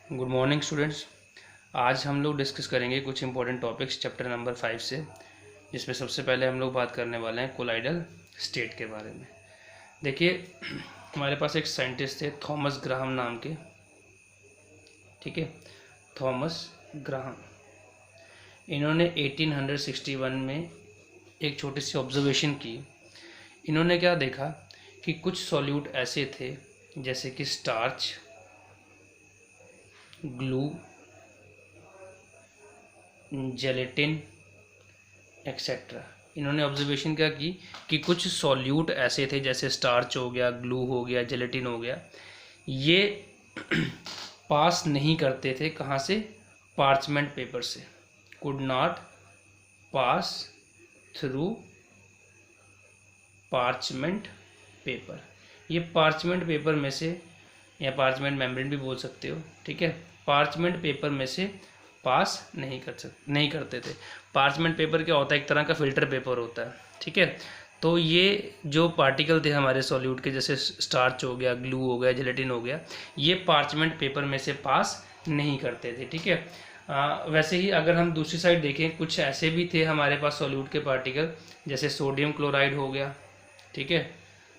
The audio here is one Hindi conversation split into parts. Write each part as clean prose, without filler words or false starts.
Good morning students. आज हम लोग डिस्कस करेंगे कुछ इंपॉर्टेंट टॉपिक्स चैप्टर नंबर 5 से, जिसमें सबसे पहले हम लोग बात करने वाले हैं कोलाइडल स्टेट के बारे में। देखिए, हमारे पास एक साइंटिस्ट थे थॉमस ग्राहम नाम के, ठीक है, थॉमस ग्राहम। इन्होंने 1861 में एक छोटी सी ऑब्जर्वेशन की। इन्होंने क्या देखा कि कुछ सॉल्यूट ऐसे थे जैसे कि स्टार्च, ग्लू, जेलेटिन एक्सेट्रा। इन्होंने ऑब्जर्वेशन क्या की कि कुछ सॉल्यूट ऐसे थे जैसे स्टार्च हो गया, ग्लू हो गया, जेलेटिन हो गया, ये पास नहीं करते थे कहाँ से? पार्चमेंट पेपर से। Could not pass through parchment paper. ये पार्चमेंट पेपर में से, या पार्चमेंट मेम्ब्रेन भी बोल सकते हो, ठीक है, पार्चमेंट पेपर में से पास नहीं करते थे। पार्चमेंट पेपर क्या होता है? एक तरह का फिल्टर पेपर होता है, ठीक है। तो ये जो पार्टिकल थे हमारे सॉल्यूट के, जैसे स्टार्च हो गया, ग्लू हो गया, जेलेटिन हो गया, ये पार्चमेंट पेपर में से पास नहीं करते थे, ठीक है। वैसे ही अगर हम दूसरी साइड देखें, कुछ ऐसे भी थे हमारे पास सॉल्यूट के पार्टिकल, जैसे सोडियम क्लोराइड हो गया, ठीक है,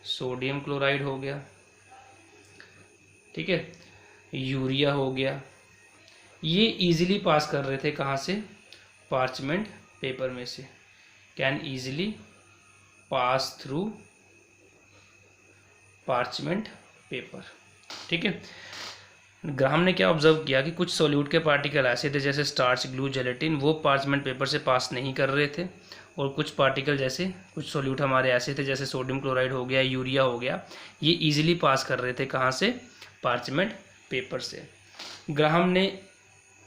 सोडियम क्लोराइड हो गया, ठीक है, यूरिया हो गया, ये इजीली पास कर रहे थे कहाँ से? पार्चमेंट पेपर में से। Can easily pass through parchment paper, ठीक है। ग्राहम ने क्या ऑब्जर्व किया कि कुछ सॉल्यूट के पार्टिकल ऐसे थे जैसे स्टार्च, ग्लू, जेलेटिन, वो पार्चमेंट पेपर से पास नहीं कर रहे थे, और कुछ पार्टिकल जैसे कुछ सॉल्यूट हमारे ऐसे थे जैसे सोडियम क्लोराइड हो गया, यूरिया हो गया, ये इजीली पास कर रहे थे कहाँ से? पार्चमेंट पेपर से। ग्राहम ने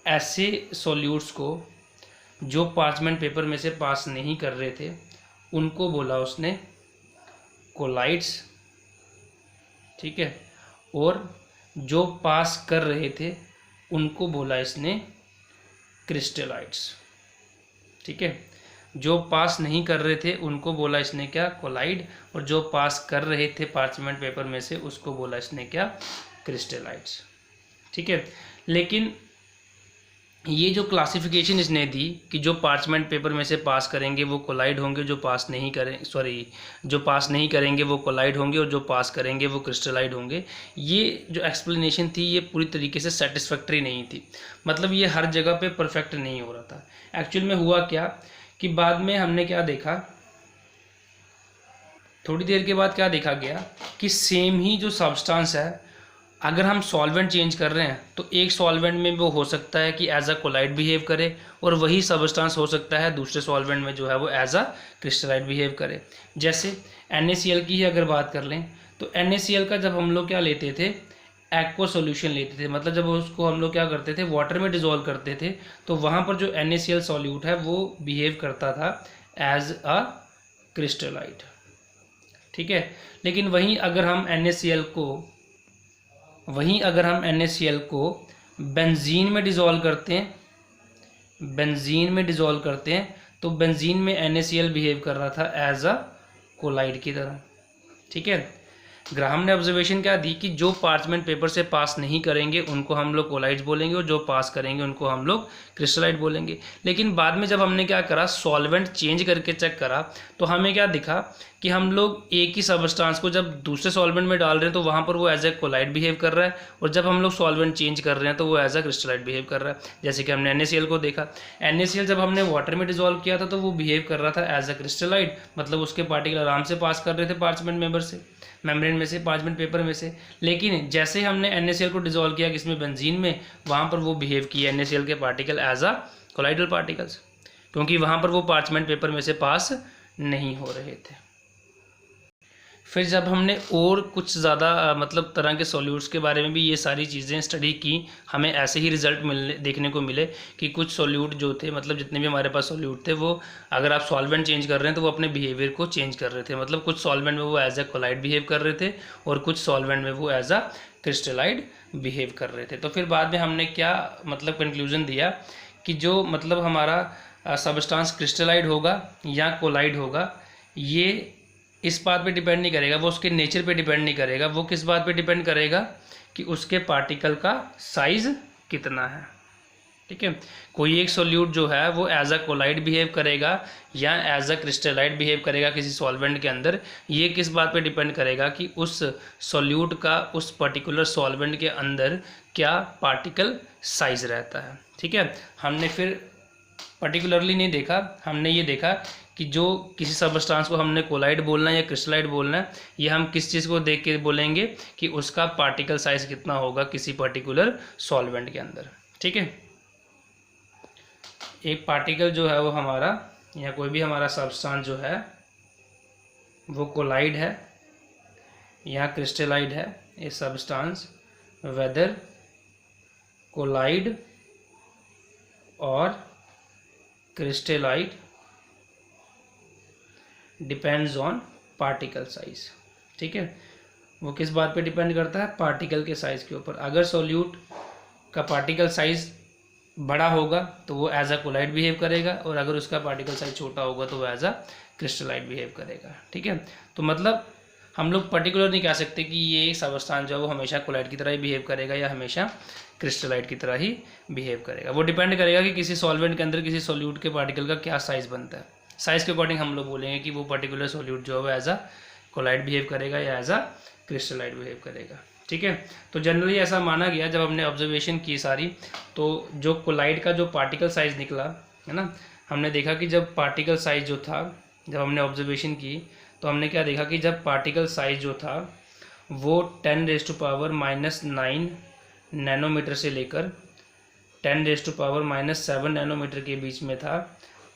ऐसे सॉल्यूट्स को जो पार्चमेंट पेपर में से पास नहीं कर रहे थे उनको बोला उसने कोलाइड्स, ठीक है, और जो पास कर रहे थे उनको बोला इसने क्रिस्टलाइड्स, ठीक है। जो पास नहीं कर रहे थे उनको बोला इसने क्या? कोलाइड, और जो पास कर रहे थे पार्चमेंट पेपर में से उसको बोला इसने क्या? क्रिस्टलाइड्स, ठीक है। लेकिन ये जो क्लासिफिकेशन इसने दी कि जो पार्चमेंट पेपर में से पास करेंगे वो कोलाइड होंगे, जो पास नहीं करेंगे वो कोलाइड होंगे, और जो पास करेंगे वो क्रिस्टलाइड होंगे, ये जो एक्सप्लेनेशन थी ये पूरी तरीके से सेटिस्फैक्ट्री नहीं थी। मतलब ये हर जगह पे परफेक्ट नहीं हो रहा था। एक्चुअल में हुआ क्या कि बाद में हमने क्या देखा, थोड़ी देर के बाद क्या देखा गया कि सेम ही जो सब्सटेंस है, अगर हम सॉल्वेंट चेंज कर रहे हैं तो एक सॉल्वेंट में वो हो सकता है कि एज अ कोलाइड बिहेव करे, और वही सब्सटेंस हो सकता है दूसरे सॉल्वेंट में जो है वो एज अ क्रिस्टलाइड बिहेव करे। जैसे NaCl की ही अगर बात कर लें तो NaCl का जब हम लोग क्या लेते थे? एक्वा सॉल्यूशन लेते थे, मतलब जब उसको हम लोग क्या करते थे? वाटर में डिजोल्व करते थे, तो वहाँ पर जो NaCl सॉल्यूट है वो बिहेव करता था एज अ क्रिस्टलाइड, ठीक है। लेकिन वहीं अगर हम NaCl को बेंजीन में डिज़ोल्व करते हैं, तो बेंजीन में NaCl बिहेव कर रहा था एज अ कोलाइड की तरह, ठीक है। ग्राहम ने ऑब्जर्वेशन क्या दी कि जो पार्चमेंट पेपर से पास नहीं करेंगे उनको हम लोग कोलाइड्स बोलेंगे, और जो पास करेंगे उनको हम लोग क्रिस्टलाइड बोलेंगे। लेकिन बाद में जब हमने क्या करा, सॉल्वेंट चेंज करके चेक करा, तो हमें क्या दिखा कि हम लोग एक ही सबस्टांस को जब दूसरे सॉल्वेंट में डाल रहे हैं तो वहाँ पर वो एज ए कोलाइड बिहेव कर रहा है, और जब हम लोग सॉल्वेंट चेंज कर रहे हैं तो वो एज ए क्रिस्टलाइड बिहेव कर रहा है। जैसे कि हमने NaCl को देखा, NaCl जब हमने वाटर में डिजोल्व किया था तो वो बिहेव कर रहा था एज ए क्रिस्टलाइड, मतलब उसके पार्टिकल आराम से पास कर रहे थे पार्चमेंट मेम्ब्रेन में से, पार्चमेंट पेपर में से। लेकिन जैसे ही हमने NaCl को डिजोल्व किया किसमें? बेंजीन में, वहाँ पर वो बिहेव किया NaCl के particle as a colloidal particles, क्योंकि वहाँ पर वो पार्चमेंट पेपर में से पास नहीं हो रहे थे। फिर जब हमने और कुछ ज़्यादा मतलब तरह के सॉल्यूट्स के बारे में भी ये सारी चीज़ें स्टडी की, हमें ऐसे ही रिजल्ट देखने को मिले कि कुछ सॉल्यूट जो थे, मतलब जितने भी हमारे पास सॉल्यूट थे, वो अगर आप सॉल्वेंट चेंज कर रहे हैं तो वो अपने बिहेवियर को चेंज कर रहे थे। मतलब कुछ सॉल्वेंट में वो एज ए कोलाइड बिहेव कर रहे थे, और कुछ सॉल्वेंट में वो एज अ क्रिस्टलाइड बिहेव कर रहे थे। तो फिर बाद में हमने क्या मतलब कंक्लूजन दिया कि जो मतलब हमारा सबस्टांस क्रिस्टलाइड होगा या कोलाइड होगा, ये इस बात पे डिपेंड नहीं करेगा, वो उसके नेचर पे डिपेंड नहीं करेगा, वो किस बात पे डिपेंड करेगा कि उसके पार्टिकल का साइज़ कितना है। ठीक है, कोई एक सोल्यूट जो है वो एज अ कोलाइड बिहेव करेगा या एज अ क्रिस्टलाइट बिहेव करेगा किसी सॉल्वेंट के अंदर, ये किस बात पे डिपेंड करेगा कि उस सोल्यूट का उस पर्टिकुलर सॉल्वेंट के अंदर क्या पार्टिकल साइज रहता है। ठीक है, हमने फिर पर्टिकुलरली नहीं देखा, हमने ये देखा कि जो किसी सबस्टांस को हमने कोलाइड बोलना है या क्रिस्टलाइट बोलना है, ये हम किस चीज़ को देख के बोलेंगे कि उसका पार्टिकल साइज कितना होगा किसी पर्टिकुलर सॉल्वेंट के अंदर। ठीक है, एक पार्टिकल जो है वो हमारा या कोई भी हमारा सबस्टांस जो है वो कोलाइड है या क्रिस्टलाइड है, ये सबस्टांस वेदर कोलाइड और crystallite depends on particle size. ठीक है, वो किस बात पे डिपेंड करता है, पार्टिकल के साइज के ऊपर। अगर सोल्यूट का पार्टिकल साइज बड़ा होगा तो वो एज अ कोलाइड बिहेव करेगा, और अगर उसका पार्टिकल साइज छोटा होगा तो वो एज अ क्रिस्टलाइट बिहेव करेगा। ठीक है, तो मतलब हम लोग पर्टिकुलर नहीं कह सकते कि ये सबस्टांस जो है वो हमेशा कोलाइड की तरह ही बिहेव करेगा या हमेशा क्रिस्टलाइट की तरह ही बिहेव करेगा। वो डिपेंड करेगा कि किसी सॉल्वेंट के अंदर किसी सोल्यूट के पार्टिकल का क्या साइज बनता है। साइज के अकॉर्डिंग हम लोग बोलेंगे कि वो पर्टिकुलर सोल्यूट जो है वो एज अ कोलाइड बिहेव करेगा या एज अ क्रिस्टलाइट बिहेव करेगा। ठीक है, तो जनरली ऐसा माना गया जब हमने ऑब्जर्वेशन की सारी, तो जो कोलाइड का जो पार्टिकल साइज निकला है ना, हमने देखा कि जब पार्टिकल साइज जो था, जब हमने ऑब्जर्वेशन की तो हमने क्या देखा कि जब पार्टिकल साइज जो था वो 10⁻⁻9 नैनोमीटर से लेकर 10⁻⁻7 नैनोमीटर के बीच में था,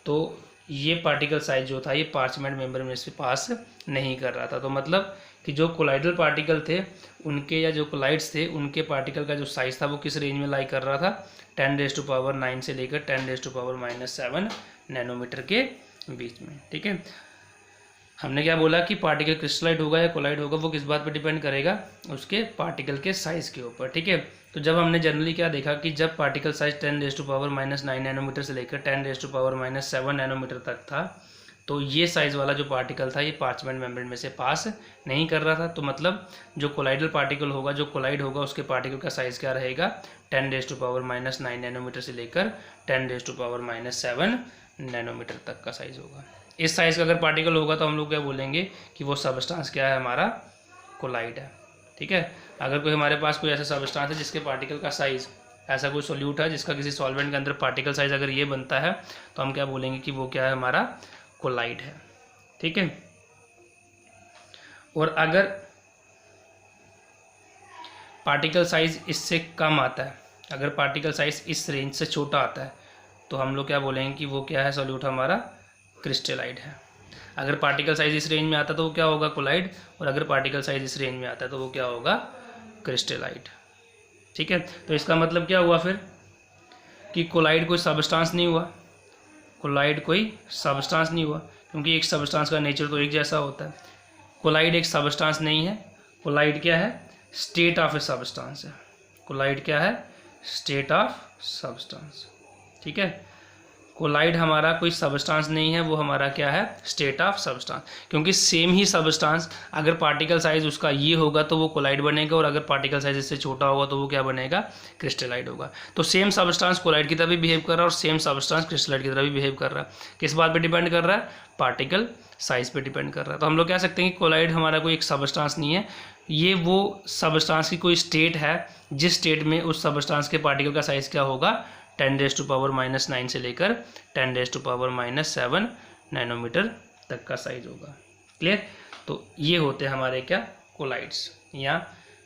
तो ये पार्टिकल साइज जो था ये पार्चमेंट मेम्ब्रेन में से पास नहीं कर रहा था। तो मतलब कि जो कोलाइडल पार्टिकल थे उनके या जो कोलाइड्स थे उनके पार्टिकल का जो साइज़ था वो किस रेंज में लाई कर रहा था, 10⁻9 से लेकर 10⁻⁻7 नैनोमीटर के बीच में। ठीक है, हमने क्या बोला कि पार्टिकल क्रिस्टलाइट होगा या कोलाइड होगा वो किस बात पर डिपेंड करेगा, उसके पार्टिकल के साइज़ के ऊपर। ठीक है, तो जब हमने जनरली क्या देखा कि जब पार्टिकल साइज 10⁻⁻9 नैनोमीटर से लेकर 10⁻⁻7 नैनोमीटर तक था, तो ये साइज़ वाला जो पार्टिकल था ये पार्चमेंट मेम्ब्रेन में से पास नहीं कर रहा था। तो मतलब जो कोलाइडल पार्टिकल होगा, जो कोलाइड होगा, उसके पार्टिकल का साइज़ क्या रहेगा, 10⁻⁻9 नैनोमीटर से लेकर 10⁻⁻7 नैनोमीटर तक का साइज़ होगा। इस साइज़ का अगर पार्टिकल होगा तो हम लोग क्या बोलेंगे कि वो सबस्टांस क्या है, हमारा कोलाइड है। ठीक है, अगर कोई हमारे पास कोई ऐसा सबस्टांस है जिसके पार्टिकल का साइज़, ऐसा कोई सोल्यूट है जिसका किसी सॉल्वेंट के अंदर पार्टिकल साइज अगर ये बनता है तो हम क्या बोलेंगे कि वो क्या है, हमारा कोलाइड है। ठीक है, और अगर पार्टिकल साइज इससे कम आता है, अगर पार्टिकल साइज इस रेंज से छोटा आता है तो हम लोग क्या बोलेंगे कि वो क्या है, सोल्यूट हमारा क्रिस्टलाइड है। अगर पार्टिकल साइज इस रेंज में आता है तो वो क्या होगा, कोलाइड, और अगर पार्टिकल साइज इस रेंज में आता है तो वो क्या होगा, क्रिस्टलाइड। ठीक है, तो इसका मतलब क्या हुआ फिर कि कोलाइड कोई सबस्टांस नहीं हुआ, कोलाइड कोई सबस्टांस नहीं हुआ, क्योंकि एक सबस्टांस का नेचर तो एक जैसा होता है। कोलाइड एक सबस्टांस नहीं है, कोलाइड क्या है, स्टेट ऑफ ए सबस्टांस है। कोलाइड क्या है, स्टेट ऑफ सबस्टांस। ठीक है, कोलाइड हमारा कोई सबस्टांस नहीं है, वो हमारा क्या है, स्टेट ऑफ सबस्टांस। क्योंकि सेम ही सबस्टांस अगर पार्टिकल साइज उसका ये होगा तो वो कोलाइड बनेगा, और अगर पार्टिकल साइज इससे छोटा होगा तो वो क्या बनेगा, क्रिस्टलाइड होगा। तो सेम सबस्टांस कोलाइड की तरह भी बिहेव कर रहा है और सेम सबस्टांस क्रिस्टलाइड की तरह भी बिहेव कर रहा है। किस बात पर डिपेंड कर रहा है, पार्टिकल साइज पे डिपेंड कर रहा है। तो हम लोग कह सकते हैं कि कोलाइड हमारा कोई एक सबस्टांस नहीं है, ये वो सबस्टांस की कोई स्टेट है जिस स्टेट में उस सबस्टांस के पार्टिकल का साइज क्या होगा, 10⁻⁻9 से लेकर 10⁻⁻7 नैनोमीटर तक का साइज होगा। क्लियर, तो ये होते हैं हमारे क्या, कोलाइड्स। या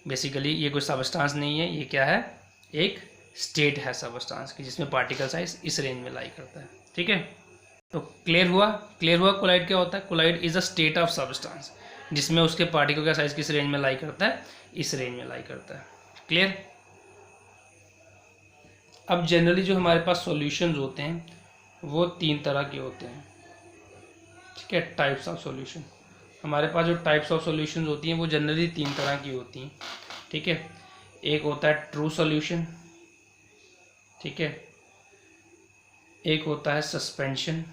बेसिकली ये कोई सबस्टांस नहीं है, ये क्या है, एक स्टेट है सबस्टांस की जिसमें पार्टिकल साइज इस रेंज में लाई करता है। ठीक है, तो क्लियर हुआ कोलाइड क्या होता है, colloid is a state of substance जिसमें उसके पार्टिकल का साइज किस रेंज में लाई करता है, इस रेंज में लाई करता है। क्लियर। अब जनरली जो हमारे पास सॉल्यूशंस होते हैं वो 3 तरह के होते हैं। ठीक है, टाइप्स ऑफ सॉल्यूशन। हमारे पास जो टाइप्स ऑफ सॉल्यूशंस होती हैं वो जनरली 3 तरह की होती हैं। ठीक है, एक होता है ट्रू सॉल्यूशन, ठीक है, एक होता है सस्पेंशन,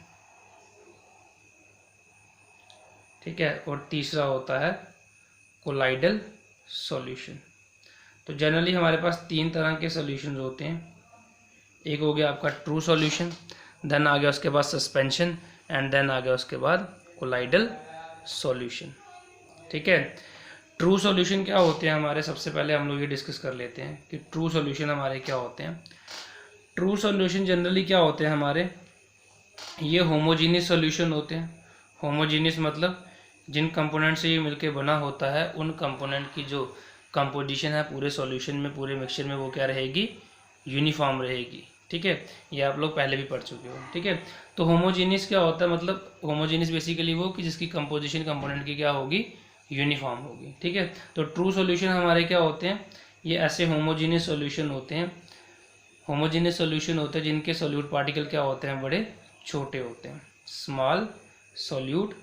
ठीक है, और तीसरा होता है कोलाइडल सॉल्यूशन। तो जनरली हमारे पास 3 तरह के सॉल्यूशंस होते हैं। एक हो गया आपका ट्रू सॉल्यूशन, देन आ गया उसके बाद सस्पेंशन, एंड देन आ गया उसके बाद कोलाइडल सॉल्यूशन। ठीक है, ट्रू सॉल्यूशन क्या होते हैं हमारे, सबसे पहले हम लोग ये डिस्कस कर लेते हैं कि ट्रू सॉल्यूशन हमारे क्या होते हैं। ट्रू सॉल्यूशन जनरली क्या होते हैं हमारे, ये होमोजीनियस सॉल्यूशन होते हैं। होमोजीनियस मतलब जिन कंपोनेंट से ये मिलके बना होता है उन कंपोनेंट की जो कंपोजिशन है पूरे सॉल्यूशन में, पूरे मिक्सचर में, वो क्या रहेगी, यूनिफॉर्म रहेगी। ठीक है, ये आप लोग पहले भी पढ़ चुके हो। ठीक है, तो होमोजीनियस क्या होता है, मतलब होमोजीनियस बेसिकली वो कि जिसकी कंपोजिशन कंपोनेंट की क्या होगी, यूनिफॉर्म होगी। ठीक है, तो ट्रू सॉल्यूशन हमारे क्या होते हैं, ये ऐसे होमोजीनियस सॉल्यूशन होते हैं। होमोजीनियस सॉल्यूशन होते हैं जिनके सॉल्यूट पार्टिकल क्या होते हैं, बड़े छोटे होते हैं, स्मॉल सॉल्यूट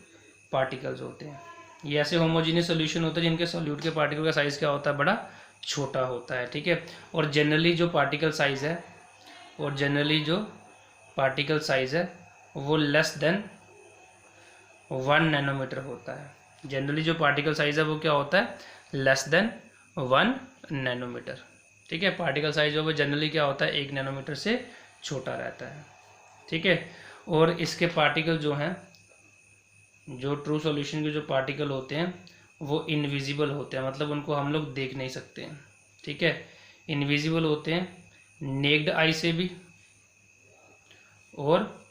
पार्टिकल्स होते हैं। ये ऐसे होमोजीनियस सॉल्यूशन होते हैं जिनके सॉल्यूट के पार्टिकल का साइज़ क्या होता है, बड़ा छोटा होता है। ठीक है, और जनरली जो पार्टिकल साइज़ है वो लेस देन 1 नैनोमीटर होता है। जनरली जो पार्टिकल साइज़ है वो क्या होता है, लेस देन 1 नैनोमीटर। ठीक है, पार्टिकल साइज जो वो जनरली क्या होता है, 1 नैनोमीटर से छोटा रहता है। ठीक है, और इसके पार्टिकल जो हैं, जो ट्रू सॉल्यूशन के जो पार्टिकल होते हैं वो इनविजिबल होते हैं, मतलब उनको हम लोग देख नहीं सकते हैं। ठीक है, इनविजिबल होते हैं नेक्ड आई से भी और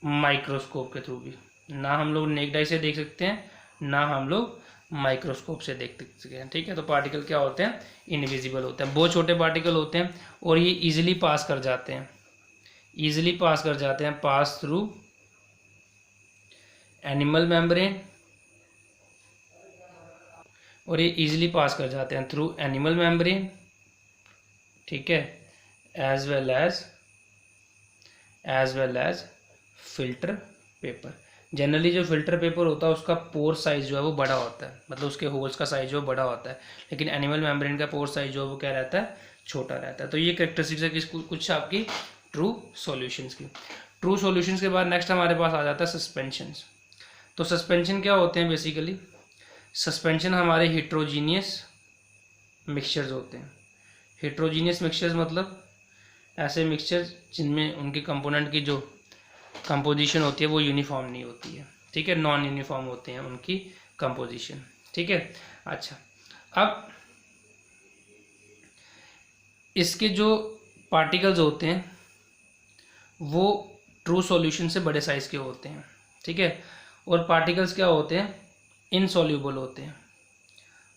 माइक्रोस्कोप के थ्रू भी। ना हम लोग नेक्ड आई से देख सकते हैं, ना हम लोग माइक्रोस्कोप से देख सकते हैं। ठीक है, तो पार्टिकल क्या होते हैं, इनविजिबल होते हैं, बहुत छोटे पार्टिकल होते हैं और ये इजीली पास कर जाते हैं, पास थ्रू एनिमल मेम्ब्रेन, और ये इजीली पास कर जाते हैं थ्रू एनिमल मेम्ब्रेन। ठीक है, as well as filter paper. Generally जो फिल्टर पेपर होता है उसका पोर साइज जो है वो बड़ा होता है, मतलब उसके होल्स का साइज जो बड़ा होता है, लेकिन एनिमल मेम्ब्रेन का पोर साइज जो है वो क्या रहता है, छोटा रहता है। तो ये कैरेक्टरिस्टिक्स है कुछ आपकी ट्रू सॉल्यूशंस की। ट्रू सॉल्यूशंस के बाद नेक्स्ट हमारे पास आ जाता है सस्पेंशंस। तो सस्पेंशन क्या होते हैं, बेसिकली सस्पेंशन हमारे हिट्रोजीनियस मिक्सचर्स होते हैं। हिट्रोजीनियस मिक्सचर्स मतलब ऐसे मिक्सचर्स जिनमें उनके कंपोनेंट की जो कंपोजिशन होती है वो यूनिफॉर्म नहीं होती है। ठीक है, नॉन यूनिफॉर्म होते हैं उनकी कंपोजिशन। ठीक है, अच्छा, अब इसके जो पार्टिकल्स होते हैं वो ट्रू सॉल्यूशन से बड़े साइज़ के होते हैं। ठीक है, और पार्टिकल्स क्या होते हैं, इनसॉल्यूबल होते हैं,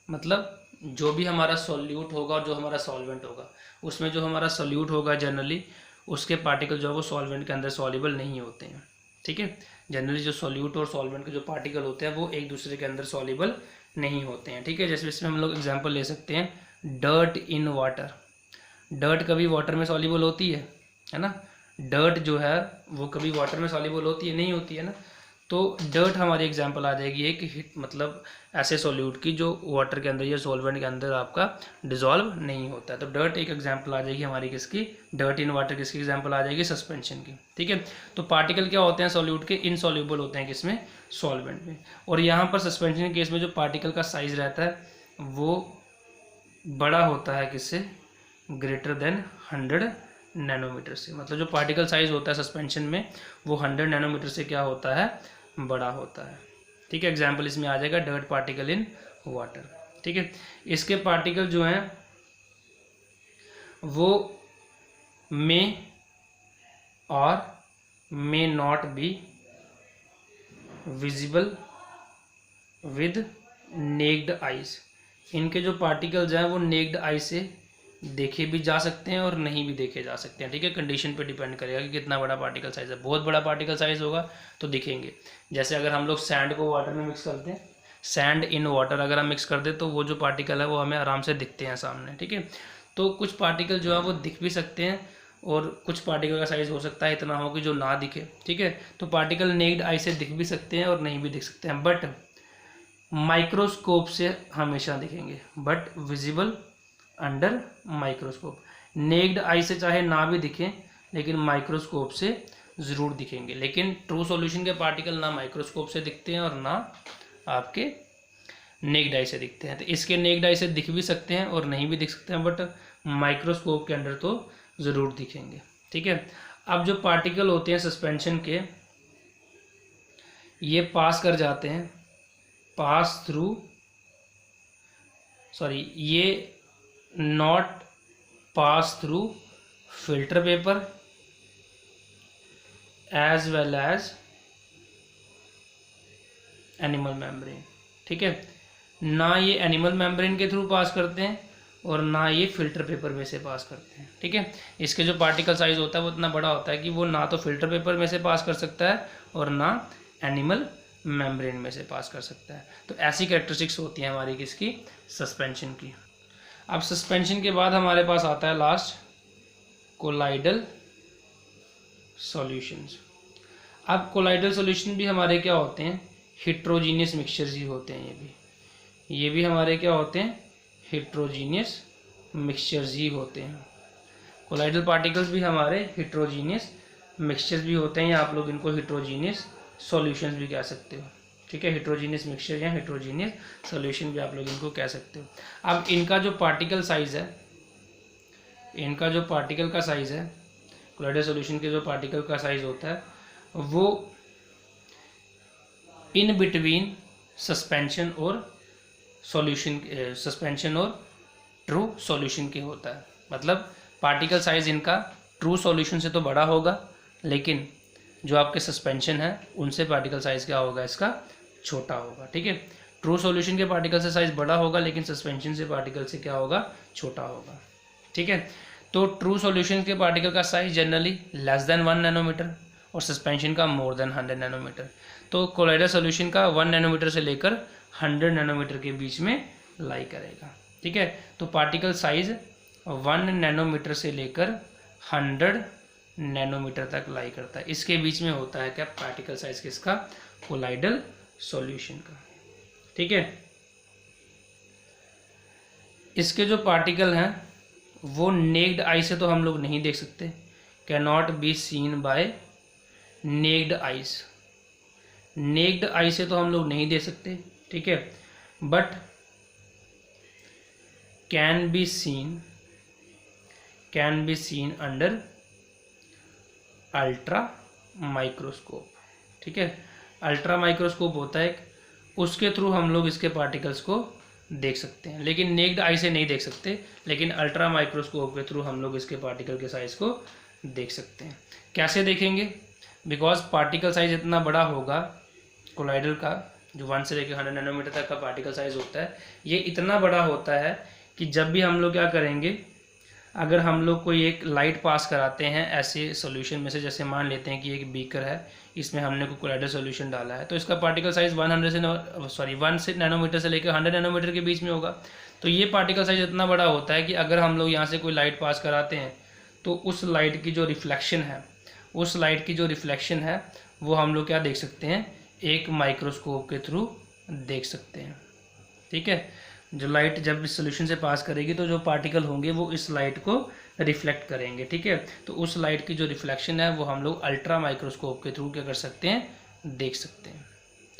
मतलब जो भी हमारा सॉल्यूट होगा और जो हमारा सॉल्वेंट होगा उसमें जो हमारा सॉल्यूट होगा जनरली उसके पार्टिकल जो है वो सॉल्वेंट के अंदर सॉल्युबल नहीं होते हैं। ठीक है, जनरली जो सॉल्यूट और सॉल्वेंट के जो पार्टिकल होते हैं वो एक दूसरे के अंदर सॉल्युबल नहीं होते हैं। ठीक है, जैसे इसमें हम लोग एग्जांपल ले सकते हैं डर्ट इन वाटर। डर्ट कभी वाटर में सॉल्युबल होती है ना, डर्ट जो है वो कभी वाटर में सॉल्युबल होती है, नहीं होती है ना। तो डर्ट हमारी एग्जांपल आ जाएगी एक हिट, मतलब ऐसे सॉल्यूट की जो वाटर के अंदर या सॉल्वेंट के अंदर आपका डिसॉल्व नहीं होता है। तो डर्ट एक एग्जांपल आ जाएगी हमारी किसकी, डर्ट इन वाटर किसकी एग्जांपल आ जाएगी, सस्पेंशन की। ठीक है, तो पार्टिकल क्या होते हैं सॉल्यूट के, इनसॉल्युबल होते हैं किसमें, सॉल्वेंट में। और यहाँ पर सस्पेंशन के केस में जो पार्टिकल का साइज रहता है वो बड़ा होता है किससे, ग्रेटर देन 100 नैनोमीटर से। मतलब जो पार्टिकल साइज होता है सस्पेंशन में वो 100 नैनोमीटर से क्या होता है, बड़ा होता है। ठीक है, एग्जाम्पल इसमें आ जाएगा डर्ट पार्टिकल इन वाटर। ठीक है, इसके पार्टिकल जो हैं वो मे और may not be visible with necked eyes. इनके जो पार्टिकल्स हैं वो नेक्ड आई से देखे भी जा सकते हैं और नहीं भी देखे जा सकते हैं। ठीक है, कंडीशन पे डिपेंड करेगा कि कितना बड़ा पार्टिकल साइज है। बहुत बड़ा पार्टिकल साइज होगा तो दिखेंगे, जैसे अगर हम लोग सैंड को वाटर में मिक्स करते हैं, सैंड इन वाटर अगर हम मिक्स कर दें तो वो जो पार्टिकल है वो हमें आराम से दिखते हैं सामने। ठीक है, तो कुछ पार्टिकल जो है वो दिख भी सकते हैं और कुछ पार्टिकल का साइज़ हो सकता है इतना हो कि जो ना दिखे। ठीक है, तो पार्टिकल नेक्ड आई से दिख भी सकते हैं और नहीं भी दिख सकते हैं, बट माइक्रोस्कोप से हमेशा दिखेंगे, but visible under microscope. Necked eye से चाहे ना भी दिखें लेकिन माइक्रोस्कोप से ज़रूर दिखेंगे। लेकिन ट्रू सॉल्यूशन के पार्टिकल ना माइक्रोस्कोप से दिखते हैं और ना आपके नेक्ड आई से दिखते हैं। तो इसके नेक्ड आई से दिख भी सकते हैं और नहीं भी दिख सकते हैं, बट माइक्रोस्कोप के अंदर तो ज़रूर दिखेंगे। ठीक है। अब जो पार्टिकल होते हैं सस्पेंशन के, ये पास कर जाते हैं, पास थ्रू, सॉरी, ये not pass through filter paper as well as animal membrane. ठीक है। ना ये एनिमल मेम्ब्रेन के थ्रू पास करते हैं और ना ये फिल्टर पेपर में से पास करते हैं। ठीक है। इसके जो पार्टिकल साइज होता है वो इतना बड़ा होता है कि वो ना तो फिल्टर पेपर में से पास कर सकता है और ना एनिमल मेम्ब्रेन में से पास कर सकता है। तो ऐसी कैरेक्टरिस्टिक्स होती हैं हमारी किसकी, सस्पेंशन की। अब सस्पेंशन के बाद हमारे पास आता है लास्ट कोलाइडल सॉल्यूशंस। अब कोलाइडल सॉल्यूशन भी हमारे क्या होते हैं, हिट्रोजीनियस मिक्सचर्स ही होते हैं। ये भी हमारे क्या होते हैं, हिट्रोजीनियस मिक्सचर्स ही होते हैं। कोलाइडल पार्टिकल्स भी हमारे हिट्रोजीनियस मिक्सचर्स भी होते हैं, या आप लोग इनको हिट्रोजीनियस सॉल्यूशंस भी कह सकते हो। ठीक है। हिट्रोजीनियस मिक्सचर या हिट्रोजीनियस सॉल्यूशन भी आप लोग इनको कह सकते हो। अब इनका जो पार्टिकल साइज है, इनका जो पार्टिकल का साइज है, कोलाइडल सॉल्यूशन के जो पार्टिकल का साइज होता है वो इन बिटवीन सस्पेंशन और सॉल्यूशन, सस्पेंशन और ट्रू सॉल्यूशन के होता है। मतलब पार्टिकल साइज इनका ट्रू सॉल्यूशन से तो बड़ा होगा, लेकिन जो आपके सस्पेंशन है उनसे पार्टिकल साइज क्या होगा, इसका छोटा होगा। ठीक है। ट्रू सॉल्यूशन के पार्टिकल से साइज बड़ा होगा, लेकिन सस्पेंशन से पार्टिकल से क्या होगा, छोटा होगा। ठीक है। तो ट्रू सॉल्यूशन के पार्टिकल का size generally less than 1 nanometre और सस्पेंशन का मोर देन 100 नैनोमीटर। तो कोलाइडल सॉल्यूशन का 1 नैनोमीटर से लेकर 100 नैनोमीटर के बीच में लाई करेगा। ठीक है। तो पार्टिकल साइज 1 नैनोमीटर से लेकर 100 नैनोमीटर तक लाई करता है। इसके बीच में होता है क्या, पार्टिकल साइज किसका, कोलाइडल सॉल्यूशन का। ठीक है। इसके जो पार्टिकल हैं वो नेक्ड आई से तो हम लोग नहीं देख सकते, can not be seen by naked eyes. Naked eye से तो हम लोग नहीं देख सकते। ठीक है। But can be seen under ultra microscope. ठीक है। अल्ट्रा माइक्रोस्कोप होता है, उसके थ्रू हम लोग इसके पार्टिकल्स को देख सकते हैं, लेकिन नेक्ड आई से नहीं देख सकते, लेकिन अल्ट्रा माइक्रोस्कोप के थ्रू हम लोग इसके पार्टिकल के साइज को देख सकते हैं। कैसे देखेंगे, बिकॉज पार्टिकल साइज इतना बड़ा होगा कोलाइडल का, जो 1 से लेकर 100 नैनोमीटर तक का पार्टिकल साइज होता है, ये इतना बड़ा होता है कि जब भी हम लोग क्या करेंगे, अगर हम लोग कोई एक लाइट पास कराते हैं ऐसे सॉल्यूशन में से, जैसे मान लेते हैं कि एक बीकर है, इसमें हमने कोई कोलाइडल सॉल्यूशन डाला है, तो इसका पार्टिकल साइज 1 से नैनोमीटर से लेकर 100 नैनोमीटर के बीच में होगा। तो ये पार्टिकल साइज इतना बड़ा होता है कि अगर हम लोग यहाँ से कोई लाइट पास कराते हैं तो उस लाइट की जो रिफ्लेक्शन है वो हम लोग क्या देख सकते हैं, एक माइक्रोस्कोप के थ्रू देख सकते हैं। ठीक है। जो लाइट जब इस सोल्यूशन से पास करेगी तो जो पार्टिकल होंगे वो इस लाइट को रिफ्लेक्ट करेंगे। ठीक है। तो उस लाइट की जो रिफ्लेक्शन है वो हम लोग अल्ट्रा माइक्रोस्कोप के थ्रू क्या कर सकते हैं, देख सकते हैं।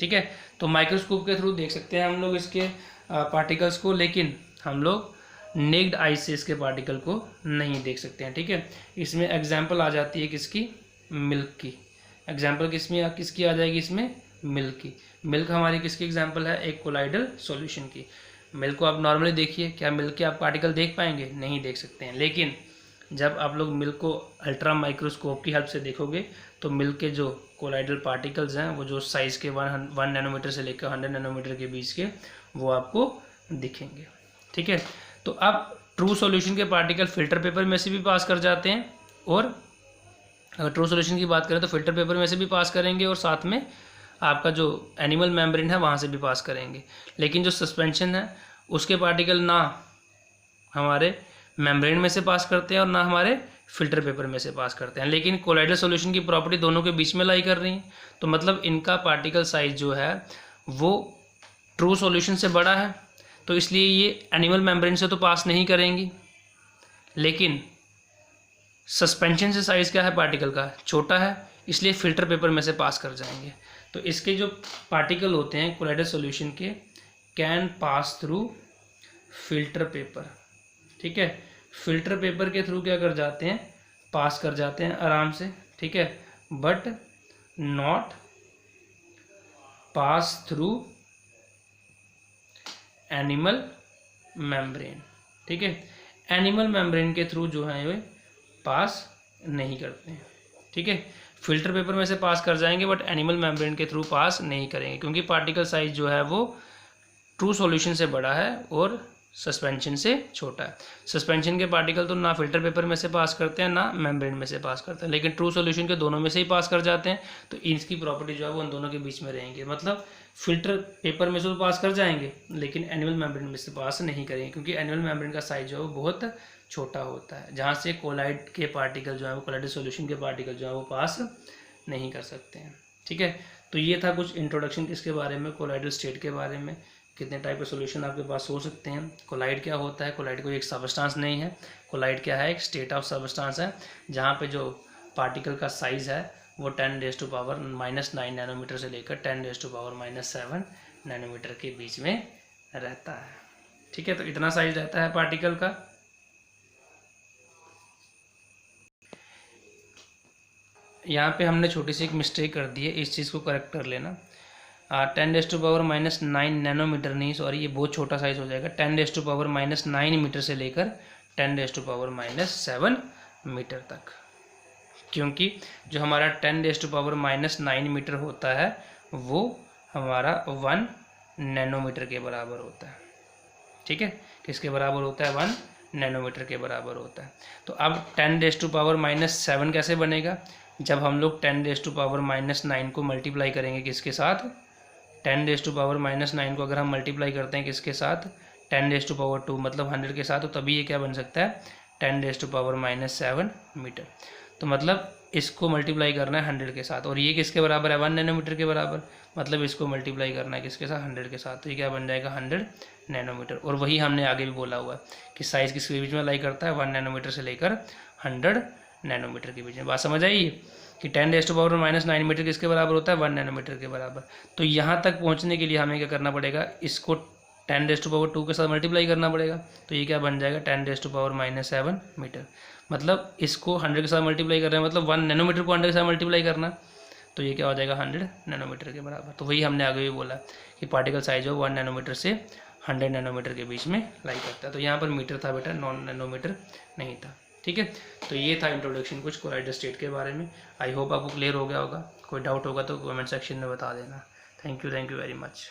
ठीक है। तो माइक्रोस्कोप के थ्रू देख सकते हैं हम लोग इसके पार्टिकल्स को, लेकिन हम लोग नेक्ड आई से इसके पार्टिकल को नहीं देख सकते हैं। ठीक है। इसमें एग्जाम्पल आ जाती है किसकी, मिल्क की। एग्जाम्पल किसकी आ जाएगी इसमें, मिल्क की। मिल्क हमारी किसकी एग्जाम्पल है, एक कोलाइडल सॉल्यूशन की। मिल्क को आप नॉर्मली देखिए, क्या मिल्क के आप पार्टिकल देख पाएंगे, नहीं देख सकते हैं। लेकिन जब आप लोग मिल्क को अल्ट्रा माइक्रोस्कोप की हेल्प से देखोगे तो मिल्क के जो कोलाइडल पार्टिकल्स हैं वो जो साइज़ के 1 नैनोमीटर से लेकर 100 नैनोमीटर के बीच के वो आपको दिखेंगे। ठीक है। तो अब ट्रू सॉल्यूशन के पार्टिकल फिल्टर पेपर में से भी पास कर जाते हैं, और अगर ट्रू सॉल्यूशन की बात करें तो फिल्टर पेपर में से भी पास करेंगे, और साथ में आपका जो एनिमल मेम्ब्रेन है वहाँ से भी पास करेंगे। लेकिन जो सस्पेंशन है उसके पार्टिकल ना हमारे मेम्ब्रेन में से पास करते हैं और ना हमारे फिल्टर पेपर में से पास करते हैं। लेकिन कोलाइडल सॉल्यूशन की प्रॉपर्टी दोनों के बीच में लाई कर रही है, तो मतलब इनका पार्टिकल साइज जो है वो ट्रू सॉल्यूशन से बड़ा है, तो इसलिए ये एनिमल मेम्ब्रेन से तो पास नहीं करेंगी, लेकिन सस्पेंशन से साइज़ क्या है पार्टिकल का, छोटा है, इसलिए फिल्टर पेपर में से पास कर जाएंगे। तो इसके जो पार्टिकल होते हैं कोलाइडल सॉल्यूशन के, can pass through filter paper. ठीक है, फिल्टर पेपर के थ्रू क्या कर जाते हैं, पास कर जाते हैं आराम से। ठीक है, but not pass through animal membrane. ठीक है, एनिमल मेम्ब्रेन के थ्रू जो है वे पास नहीं करते हैं। ठीक है, फिल्टर पेपर में से पास कर जाएंगे बट एनिमल मेम्ब्रेन के थ्रू पास नहीं करेंगे, क्योंकि पार्टिकल साइज जो है वो ट्रू सॉल्यूशन से बड़ा है और सस्पेंशन से छोटा है। सस्पेंशन के पार्टिकल तो ना फिल्टर पेपर में से पास करते हैं ना मेम्ब्रेन में से पास करते हैं, लेकिन ट्रू सॉल्यूशन के दोनों में से ही पास कर जाते हैं। तो इसकी प्रॉपर्टी जो है वो उन दोनों के बीच में रहेंगे, मतलब फिल्टर पेपर में से तो पास कर जाएंगे लेकिन एनिमल मेम्ब्रेन में से पास नहीं करेंगे, क्योंकि एनिमल मेम्ब्रेन का साइज जो है वो बहुत छोटा होता है, जहाँ से कोलाइड के पार्टिकल जो है वो कोलाइडल सॉल्यूशन के पार्टिकल जो है वो पास नहीं कर सकते हैं। ठीक है, तो ये था कुछ इंट्रोडक्शन किसके बारे में, कोलाइडल स्टेट के बारे में, कितने टाइप के सॉल्यूशन आपके पास हो सकते हैं, कोलाइड क्या होता है। कोलाइड कोई एक सबस्टांस नहीं है, कोलाइड क्या है, एक स्टेट ऑफ सबस्टांस है, जहाँ पे जो पार्टिकल का साइज़ है वो 10⁻⁻⁹ नैनोमीटर से लेकर 10⁻⁻7 नैनोमीटर के बीच में रहता है। ठीक है, तो इतना साइज रहता है पार्टिकल का। यहाँ पे हमने छोटी सी एक मिस्टेक कर दी है, इस चीज़ को करेक्ट कर लेना। 10⁻⁹ नैनोमीटर नहीं, सॉरी, ये बहुत छोटा साइज हो जाएगा। 10⁻⁹ मीटर से लेकर 10⁻⁷ मीटर तक, क्योंकि जो हमारा 10⁻⁹ मीटर होता है वो हमारा 1 नैनोमीटर के बराबर होता है। ठीक है, किसके बराबर होता है, 1 नैनोमीटर के बराबर होता है। तो अब 10⁻⁷ कैसे बनेगा, जब हम लोग 10⁻⁹ को मल्टीप्लाई करेंगे किसके साथ, 10⁻⁹ को अगर हम मल्टीप्लाई करते हैं किसके साथ, 10⁻², मतलब 100 के साथ, तो तभी ये क्या बन सकता है, 10⁻⁷ मीटर। तो मतलब इसको मल्टीप्लाई करना है 100 के साथ, और ये किसके बराबर है, 1 नैनोमीटर के बराबर, मतलब इसको मल्टीप्लाई करना है किसके साथ, 100 के साथ, तो ये क्या बन जाएगा, 100 नैनोमीटर। और वही हमने आगे भी बोला हुआ है कि साइज़ किसके बीच में लाई करता है, 1 नैनोमीटर से लेकर 100 नैनोमीटर के बीच में। बात समझ आई कि 10⁻⁹ मीटर किसके बराबर होता है, 1 नैनोमीटर के बराबर। तो यहाँ तक पहुँचने के लिए हमें क्या करना पड़ेगा, इसको 10⁻² के साथ मल्टीप्लाई करना पड़ेगा, तो ये क्या बन जाएगा, 10⁻⁷ मीटर। मतलब इसको 100 के साथ मल्टीप्लाई कर रहे हैं, मतलब 1 नैनोमीटर को 100 के साथ मल्टीप्लाई करना, तो ये क्या हो जाएगा, 100 नैनोमीटर के बराबर। तो वही हमने आगे भी बोला कि पार्टिकल साइज हो 1 नैनोमीटर से 100 नैनोमीटर के बीच में लाई करता है। तो यहाँ पर मीटर था बेटा, नॉन नैनोमीटर नहीं था। ठीक है, तो ये था इंट्रोडक्शन कुछ कोलाइडल स्टेट के बारे में। आई होप आपको क्लियर हो गया होगा। कोई डाउट होगा तो कमेंट सेक्शन में बता देना। Thank you very much.